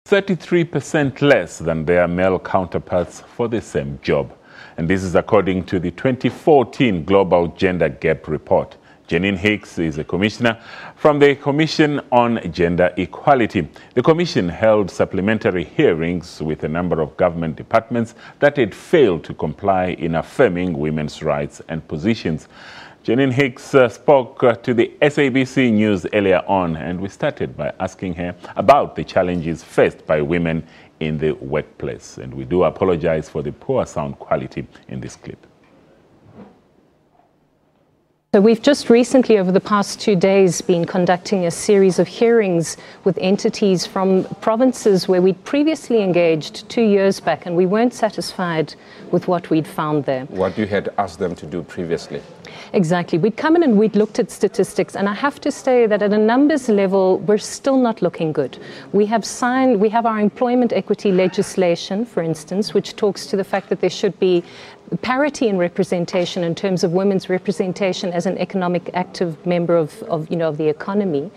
33% less than their male counterparts for the same job. And this is according to the 2014 Global Gender Gap Report. Janine Hicks is a commissioner from the Commission on Gender Equality. The commission held supplementary hearings with a number of government departments that had failed to comply in affirming women's rights and positions. Janine Hicks spoke to the SABC News earlier on, and we started by asking her about the challenges faced by women in the workplace. And we do apologize for the poor sound quality in this clip. So we've just recently, over the past 2 days, been conducting a series of hearings with entities from provinces where we'd previously engaged 2 years back, and we weren't satisfied with what we'd found there. What you had asked them to do previously? Exactly. We'd come in and we'd looked at statistics, and I have to say that at a numbers level, we're still not looking good. We have our employment equity legislation, for instance, which talks to the fact that there should be parity in representation in terms of women's representation as an economic active member of the economy.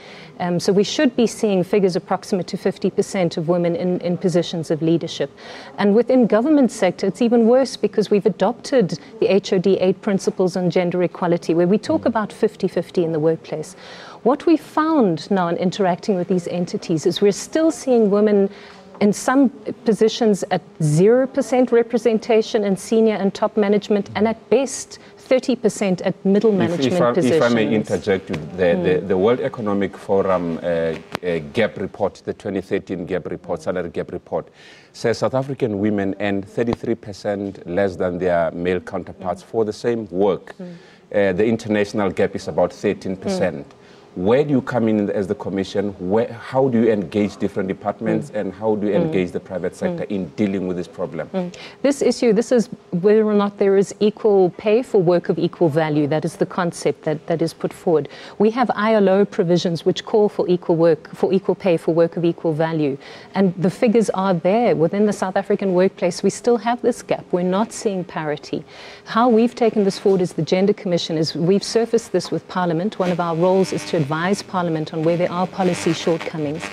So we should be seeing figures approximate to 50% of women in positions of leadership. And within government sector, it's even worse because we've adopted the HOD 8 principles on gender equality, where we talk about 50-50 in the workplace. What we found now in interacting with these entities is we're still seeing women in some positions at 0% representation in senior and top management, and at best 30% at middle management positions. If I may interject, the World Economic Forum gap report, the 2013 gap report, salary gap report, says South African women earn 33% less than their male counterparts for the same work. The international gap is about 13%. Where do you come in as the commission? How do you engage different departments and how do you engage the private sector in dealing with this problem? This issue, this is whether or not there is equal pay for work of equal value. That is the concept that is put forward. We have ILO provisions which call for equal pay for work of equal value. And the figures are there. Within the South African workplace, we still have this gap. We're not seeing parity. How we've taken this forward as the Gender Commission is we've surfaced this with Parliament. One of our roles is to advise Parliament on where there are policy shortcomings.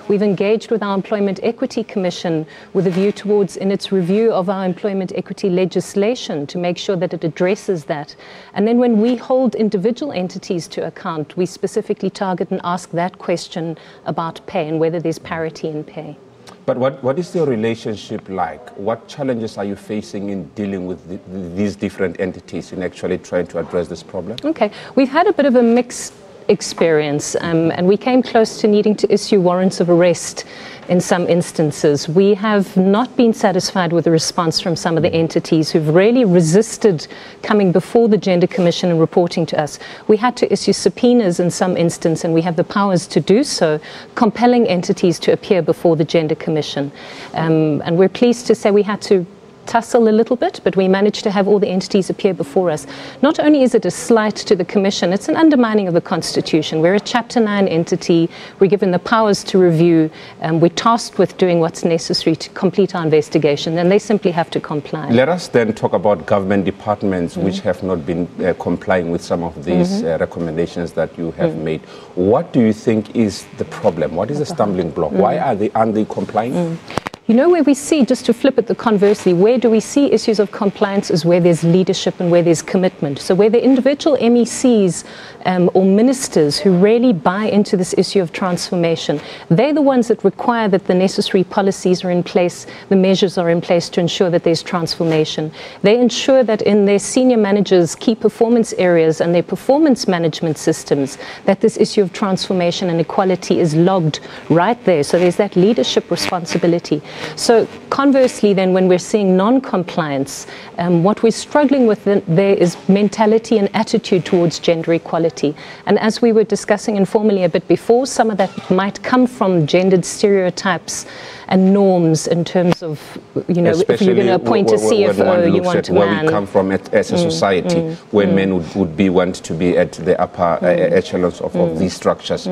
We've engaged with our Employment Equity Commission with a view towards, in its review of our employment equity legislation, to make sure that it addresses that. And then when we hold individual entities to account, we specifically target and ask that question about pay and whether there's parity in pay. But what is your relationship like? What challenges are you facing in dealing with these different entities in actually trying to address this problem? Okay, we've had a bit of a mixed experience, and we came close to needing to issue warrants of arrest in some instances. We have not been satisfied with the response from some of the entities who've really resisted coming before the Gender Commission and reporting to us. We had to issue subpoenas in some instance, and we have the powers to do so, compelling entities to appear before the Gender Commission. And we're pleased to say we had to tussle a little bit, but we managed to have all the entities appear before us. Not only is it a slight to the Commission, it's an undermining of the Constitution. We're a Chapter 9 entity. We're given the powers to review. We're tasked with doing what's necessary to complete our investigation, and they simply have to comply. Let us then talk about government departments which have not been complying with some of these recommendations that you have made. What do you think is the problem? What is the stumbling block? Why aren't they complying? You know, where we see, just to flip it the conversely, where do we see issues of compliance is where there's leadership and where there's commitment. So where the individual MECs or ministers who really buy into this issue of transformation, they're the ones that require that the necessary policies are in place, the measures are in place to ensure that there's transformation. They ensure that in their senior managers' key performance areas and their performance management systems, that this issue of transformation and equality is logged right there. So there's that leadership responsibility. So conversely then, when we're seeing non-compliance, what we're struggling with there is mentality and attitude towards gender equality. And as we were discussing informally a bit before, some of that might come from gendered stereotypes and norms in terms of, you know, especially if you're going to appoint a CFO, you want a man. Where we come from as a society, where men would want to be at the upper echelons of these structures.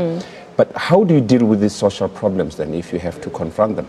But how do you deal with these social problems then if you have to confront them?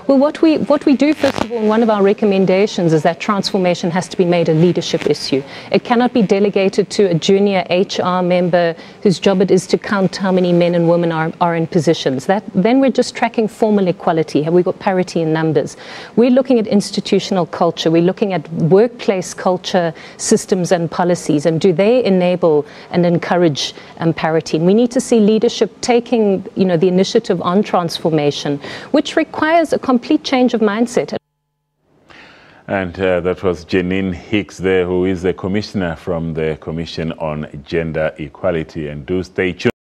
Well, what we do, first of all, and one of our recommendations is that transformation has to be made a leadership issue. It cannot be delegated to a junior HR member whose job it is to count how many men and women are in positions. Then we're just tracking formal equality. Have we got parity in numbers? We're looking at institutional culture. We're looking at workplace culture, systems and policies, and do they enable and encourage parity? And we need to see leadership taking, the initiative on transformation, which requires a complete change of mindset. And that was Janine Hicks there, who is a commissioner from the Commission on Gender Equality. And do stay tuned.